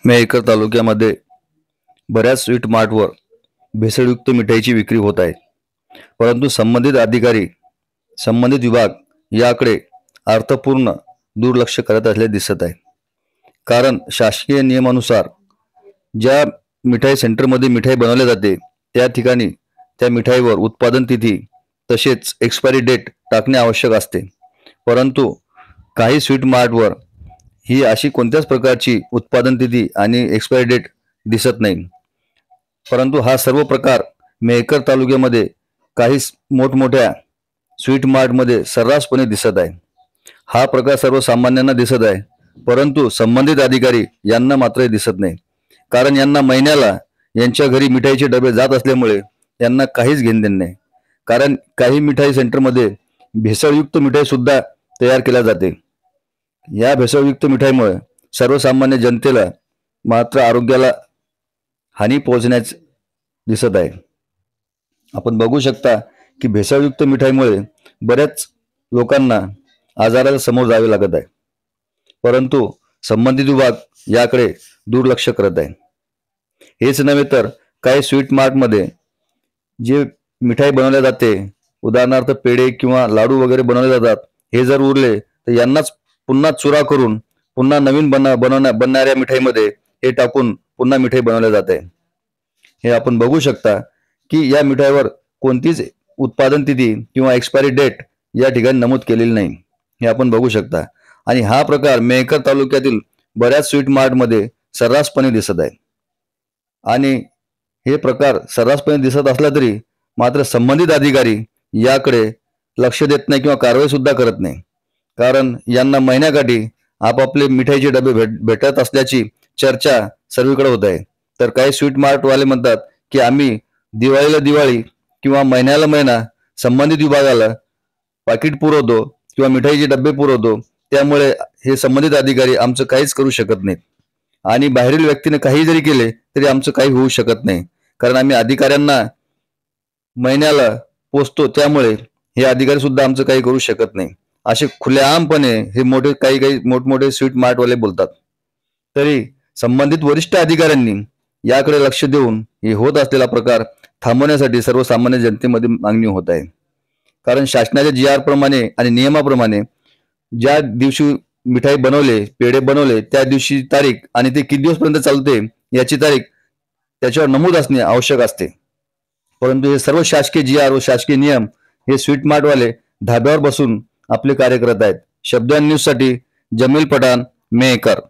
मेहकर तालुक्यामध्ये बऱ्याच स्वीट मार्टवर भेसळयुक्त मिठाईची विक्री होत आहे. परंतु संबंधित अधिकारी, संबंधित विभाग याकडे अर्थपूर्ण दुर्लक्ष करत असल्याचे दिसत आहे. कारण शासकीय नियमानुसार ज्या मिठाई सेंटरमध्ये मिठाई बनवली जाते त्या ठिकाणी त्या मिठाईवर उत्पादन तिथी तसेच एक्सपायरी डेट टाकणे आवश्यक असते. परंतु काही स्वीट मार्टवर ही अशी कोणत्याच प्रकारची उत्पादन तिथी आणि एक्सपायरी डेट दिसत नाही. परंतु हा सर्व प्रकार मेहकर तालुक्यामध्ये काही मोठमोठ्या स्वीट मार्टमध्ये सर्रासपणे दिसत आहे. हा प्रकार सर्वसामान्यांना दिसत आहे, परंतु संबंधित अधिकारी यांना मात्र दिसत नाही. कारण यांना महिन्याला यांच्या घरी मिठाईचे डबे जात असल्यामुळे यांना काहीच घेणदेण नाही. कारण काही मिठाई सेंटरमध्ये भेसळयुक्त मिठाई सुद्धा तयार केल्या जाते. या भेसळयुक्त मिठाईमुळे सर्वसामान्य जनतेला मात्र आरोग्याला हानी पोहोचण्यास दिसत आहे. आपण बघू शकता की भेसळयुक्त मिठाईमुळे बऱ्याच लोकांना आजाराला समोर जावे लागत आहे. परंतु संबंधित विभाग याकडे दुर्लक्ष करत आहे. हेच नव्हे तर काही स्वीट मार्टमध्ये जे मिठाई बनवल्या जाते, उदाहरणार्थ पेढे किंवा लाडू वगैरे बनवले जातात, हे जर उरले तर यांनाच पुन्हा चुरा करून पुन्हा नवीन बनणाऱ्या मिठाईमध्ये हे टाकून पुन्हा मिठाई बनवल्या जाते. हे आपण बघू शकता की या मिठाईवर कोणतीच उत्पादन तिथी किंवा एक्सपायरी डेट या ठिकाणी नमूद केलेली नाही. हे आपण बघू शकता. आणि हा प्रकार मेहकर तालुक्यातील बऱ्याच स्वीट मार्टमध्ये सर्रासपणे दिसत आहे. आणि हे प्रकार सर्रासपणे दिसत असला तरी मात्र संबंधित अधिकारी याकडे लक्ष देत नाही किंवा कारवाई सुद्धा करत नाही. कारण यांना महिन्याकाठी आपापले मिठाईचे डबे भेटत असल्याची चर्चा सर्वीकडे होत आहे. तर काही स्वीट मार्टवाले म्हणतात की आम्ही दिवाळीला दिवाळी किंवा महिन्याला महिना संबंधित विभागाला पाकिट पुरवतो किंवा मिठाईचे डबे पुरवतो, त्यामुळे हे संबंधित अधिकारी आमचं काहीच करू शकत नाहीत. आणि बाहेरील व्यक्तीने काही जरी केले तरी आमचं काही होऊ शकत नाही. कारण आम्ही अधिकाऱ्यांना महिन्याला पोचतो, त्यामुळे हे अधिकारी सुद्धा आमचं काही करू शकत नाही, असे खुलेआमपणे हे काही मोठमोठे स्वीट मार्टवाले बोलतात. तरी संबंधित वरिष्ठ अधिकाऱ्यांनी याकडे लक्ष देऊन हे होत असलेला प्रकार थांबवण्यासाठी सर्वसामान्य जनतेमध्ये मागणी होत आहे. कारण शासनाच्या GR प्रमाणे आणि नियमाप्रमाणे ज्या दिवशी मिठाई बनवले, पेढे बनवले त्या दिवशी तारीख आणि ते किती दिवसपर्यंत चालते याची तारीख त्याच्यावर नमूद असणे आवश्यक असते. परंतु हे सर्व शासकीय GR व शासकीय नियम हे स्वीट मार्टवाले धाब्यावर बसून आपले कार्य करत आहेत. शब्द न्यूज साठी जमील पठाण, मेहकर.